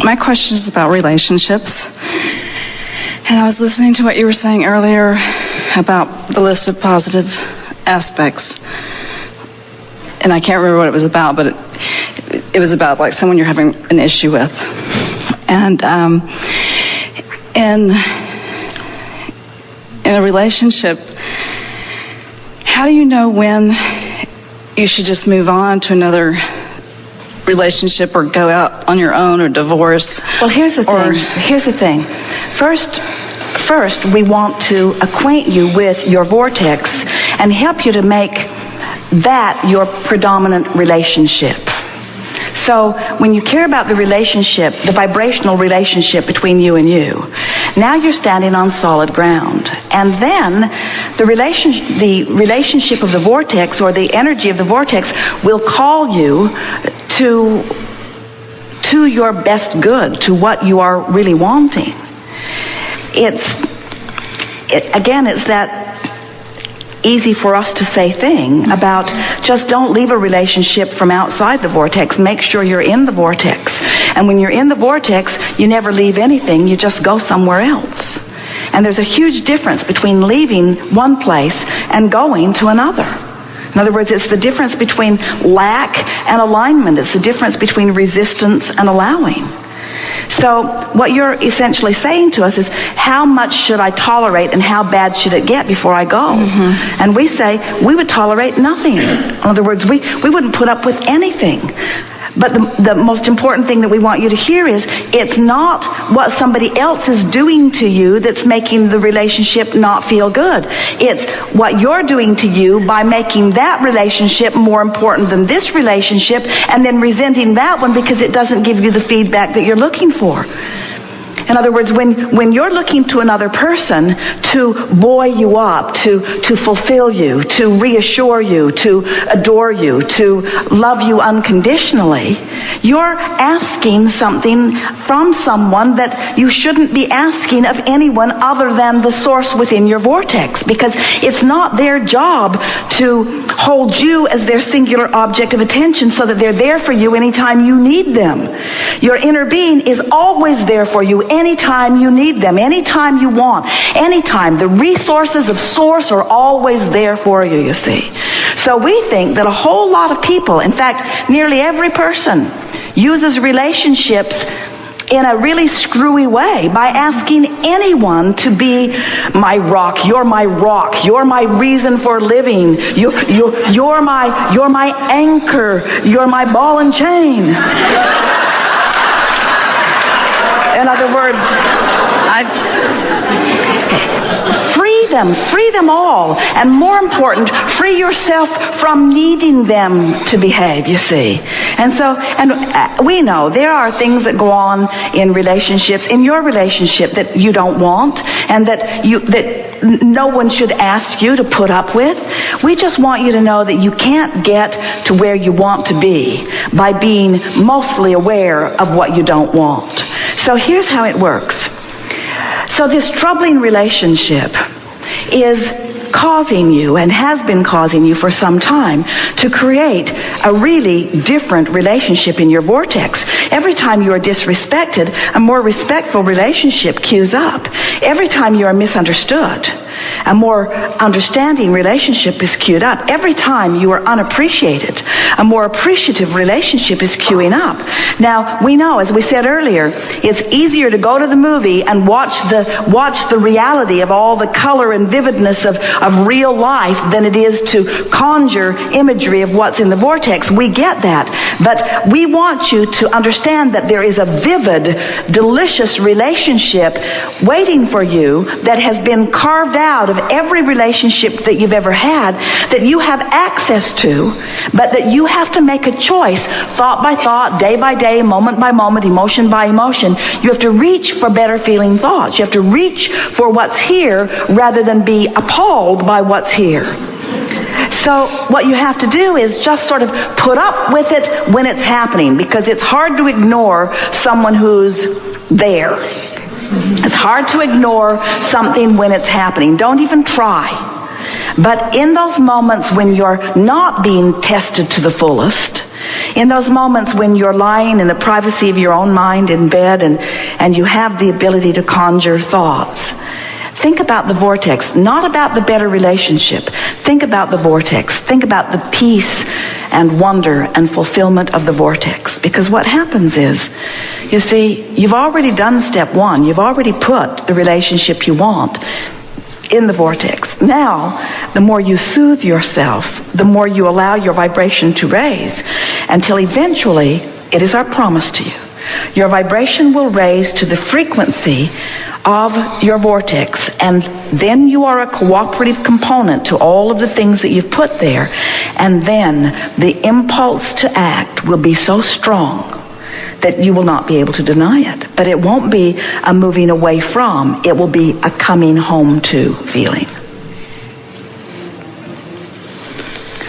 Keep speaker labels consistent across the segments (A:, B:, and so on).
A: My question is about relationships. And I was listening to what you were saying earlier about the list of positive aspects. And I can't remember what it was about, but it was about like someone you're having an issue with. And in a relationship, how do you know when you should just move on to another relationship or go out on your own or divorce?
B: Well, here's the thing. First, we want to acquaint you with your vortex and help you to make that your predominant relationship. So when you care about the relationship, the vibrational relationship between you and you, now you're standing on solid ground. And then the relationship of the vortex, or the energy of the vortex, will call you to your best good, to what you are really wanting. It's that easy for us to say thing about just don't leave a relationship from outside the vortex. Make sure you're in the vortex. And when you're in the vortex, you never leave anything. You just go somewhere else. And there's a huge difference between leaving one place and going to another. In other words, it's the difference between lack and alignment. It's the difference between resistance and allowing. So what you're essentially saying to us is, how much should I tolerate and how bad should it get before I go? Mm-hmm. And we say, we would tolerate nothing. In other words, we wouldn't put up with anything. But the most important thing that we want you to hear is, it's not what somebody else is doing to you that's making the relationship not feel good. It's what you're doing to you by making that relationship more important than this relationship, and then resenting that one because it doesn't give you the feedback that you're looking for. In other words, when you're looking to another person to buoy you up, to fulfill you, to reassure you, to adore you, to love you unconditionally, you're asking something from someone that you shouldn't be asking of anyone other than the source within your vortex, because it's not their job to hold you as their singular object of attention so that they're there for you anytime you need them. Your inner being is always there for you anytime you need them, anytime you want, anytime. The resources of source are always there for you, you see. So we think that a whole lot of people, in fact, nearly every person, uses relationships in a really screwy way by asking anyone to be my rock, you're my reason for living, you're my anchor, you're my ball and chain. In other words, free them all, and more important, free yourself from needing them to behave, you see. And we know there are things that go on in relationships, in your relationship, that you don't want, and that no one should ask you to put up with. We just want you to know that you can't get to where you want to be by being mostly aware of what you don't want. So here's how it works. So this troubling relationship is causing you, and has been causing you for some time, to create a really different relationship in your vortex. Every time you are disrespected, a more respectful relationship cues up. Every time you are misunderstood, a more understanding relationship is queued up. Every time you are unappreciated, a more appreciative relationship is queuing up. Now, we know, as we said earlier, it's easier to go to the movie and watch the reality of all the color and vividness of real life than it is to conjure imagery of what's in the vortex. We get that. But we want you to understand that there is a vivid, delicious relationship waiting for you that has been carved out of every relationship that you've ever had, that you have access to, but that you have to make a choice, thought by thought, day by day, moment by moment, emotion by emotion. You have to reach for better feeling thoughts. You have to reach for what's here rather than be appalled by what's here. So what you have to do is just sort of put up with it when it's happening, because it's hard to ignore someone who's there. It's hard to ignore something when it's happening. Don't even try. But in those moments when you're not being tested to the fullest, In those moments when you're lying in the privacy of your own mind in bed and you have the ability to conjure thoughts, think about the vortex, not about the better relationship. Think about the vortex. Think about the peace and wonder and fulfillment of the vortex. Because what happens is, you see, you've already done step one. You've already put the relationship you want in the vortex. Now, the more you soothe yourself, the more you allow your vibration to raise, until eventually, it is our promise to you, your vibration will raise to the frequency of your vortex, and then you are a cooperative component to all of the things that you've put there, and then the impulse to act will be so strong that you will not be able to deny it. But it won't be a moving away from, it will be a coming home to feeling.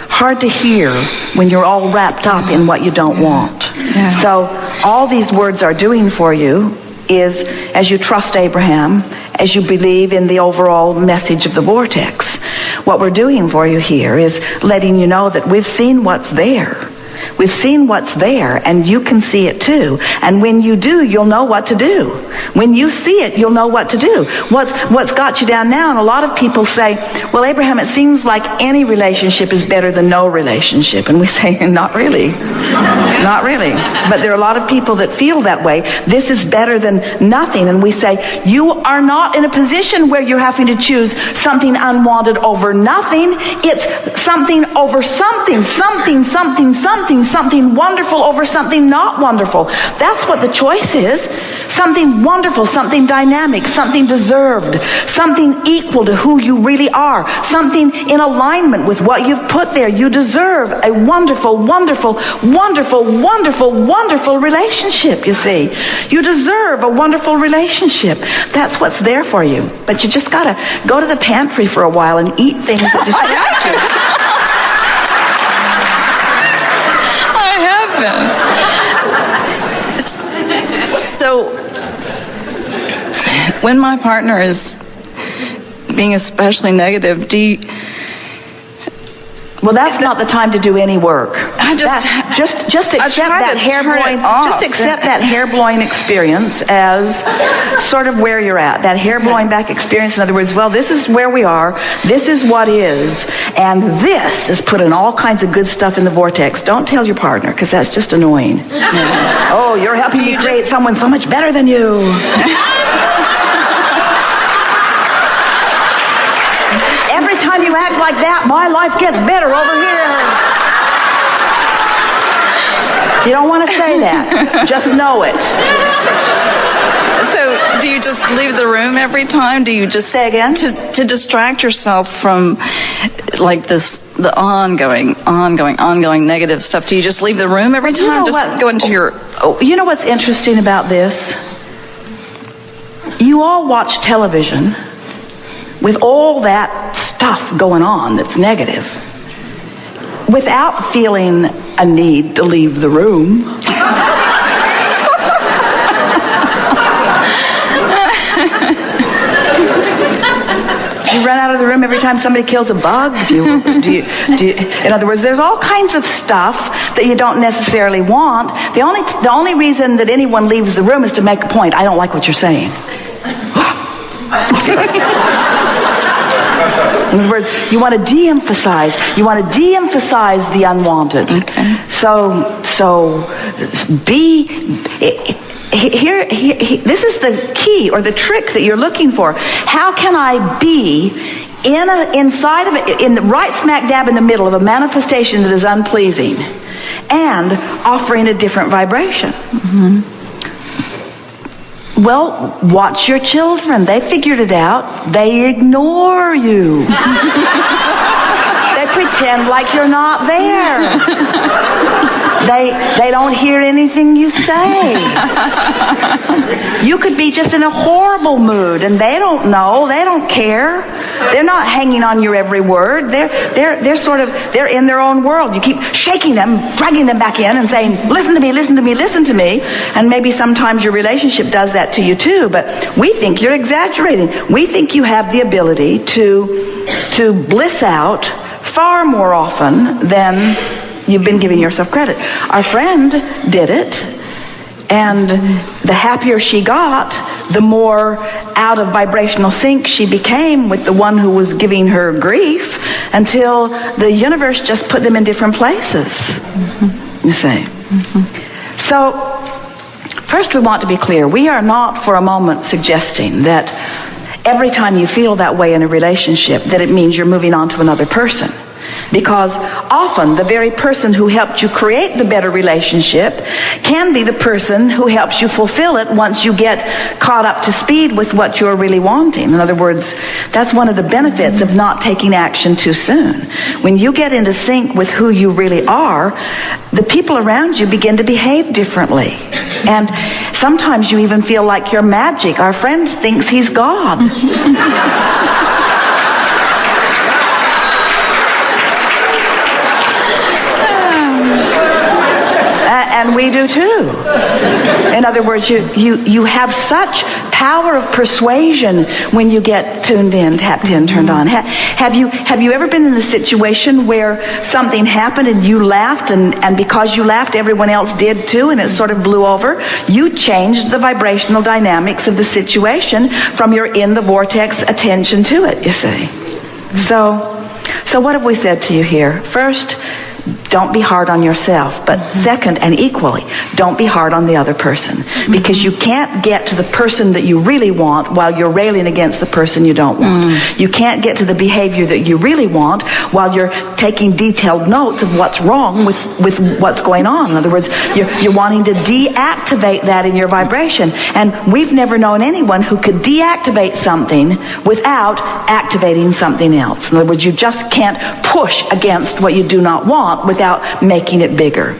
B: Hard to hear when you're all wrapped up in what you don't want.
A: Yeah.
B: So all these words are doing for you is, as you trust Abraham, as you believe in the overall message of the vortex, what we're doing for you here is letting you know that we've seen what's there. We've seen what's there, and you can see it too. And when you do, you'll know what to do. When you see it, you'll know what to do. What's got you down now, and a lot of people say, well, Abraham, it seems like any relationship is better than no relationship. And we say, not really. Not really. But there are a lot of people that feel that way. This is better than nothing. And we say, you are not in a position where you're having to choose something unwanted over nothing. It's something over something, something wonderful over something not wonderful. That's what the choice is. Something wonderful, something dynamic, something deserved, something equal to who you really are, something in alignment with what you've put there. You deserve a wonderful, wonderful, wonderful, wonderful, wonderful relationship, you see. You deserve a wonderful relationship. That's what's there for you. But you just gotta go to the pantry for a while and eat things that distract you.
A: So, when my partner is being especially negative,
B: well, that's not the time to do any work. Just accept that hair blowing. Just accept that hair blowing experience as sort of where you're at. That hair blowing back experience. In other words, well, this is where we are. This is what is, and this is putting all kinds of good stuff in the vortex. Don't tell your partner, because that's just annoying. Oh, you're helping me create someone so much better than you. Every time you act like that, my life gets better over here. You don't want to say that. Just know it.
A: So, do you just leave the room every time? Do you just
B: say again?
A: To distract yourself from like the ongoing negative stuff? Do you just leave the room every time?
B: You know
A: just
B: what?
A: go into your...
B: Oh, you know what's interesting about this? You all watch television with all that stuff going on that's negative, without feeling a need to leave the room. Do you run out of the room every time somebody kills a bug? Do you, in other words, there's all kinds of stuff that you don't necessarily want. The only reason that anyone leaves the room is to make a point. I don't like what you're saying. In other words, you want to de-emphasize. You want to de-emphasize the unwanted.
A: Okay.
B: So here, this is the key or the trick that you're looking for. How can I be inside of it, in the right smack dab in the middle of a manifestation that is unpleasing, and offering a different vibration? Mm-hmm. Well, watch your children. They figured it out. They ignore you. They pretend like you're not there. They don't hear anything you say. You could be just in a horrible mood, and they don't know. They don't care. They're not hanging on your every word. They're in their own world. You keep shaking them, dragging them back in, and saying, "Listen to me, listen to me, listen to me." And maybe sometimes your relationship does that to you too. But we think you're exaggerating. We think you have the ability to bliss out far more often than you've been giving yourself credit. Our friend did it, and the happier she got, the more out of vibrational sync she became with the one who was giving her grief, until the universe just put them in different places, you see. So, first we want to be clear. We are not for a moment suggesting that every time you feel that way in a relationship, that it means you're moving on to another person. Because often the very person who helped you create the better relationship can be the person who helps you fulfill it once you get caught up to speed with what you're really wanting. In other words, that's one of the benefits of not taking action too soon. When you get into sync with who you really are, the people around you begin to behave differently. And sometimes you even feel like you're magic. Our friend thinks he's God. And we do too. In other words, you have such power of persuasion when you get tuned in, tapped in, turned on. Have you ever been in a situation where something happened and you laughed, and because you laughed, everyone else did too, and it sort of blew over? You changed the vibrational dynamics of the situation from your in the vortex attention to it, you see. So what have we said to you here? First, don't be hard on yourself. But second, and equally, don't be hard on the other person. Because you can't get to the person that you really want while you're railing against the person you don't want. You can't get to the behavior that you really want while you're taking detailed notes of what's wrong with what's going on. In other words, you're wanting to deactivate that in your vibration. And we've never known anyone who could deactivate something without activating something else. In other words, you just can't push against what you do not want without making it bigger.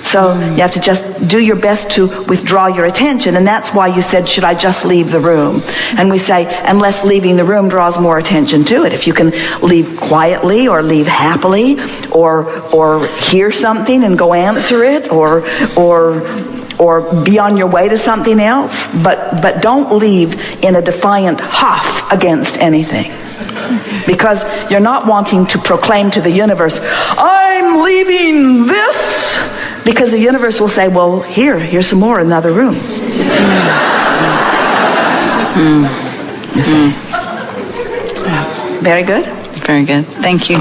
B: So you have to just do your best to withdraw your attention, and that's why you said, should I just leave the room? And we say, unless leaving the room draws more attention to it. If you can leave quietly or leave happily or hear something and go answer it or be on your way to something else, but don't leave in a defiant huff against anything. Because you're not wanting to proclaim to the universe, I'm leaving this, because the universe will say, well, here's some more in another room. You see? Very good?
A: Very good. Thank you.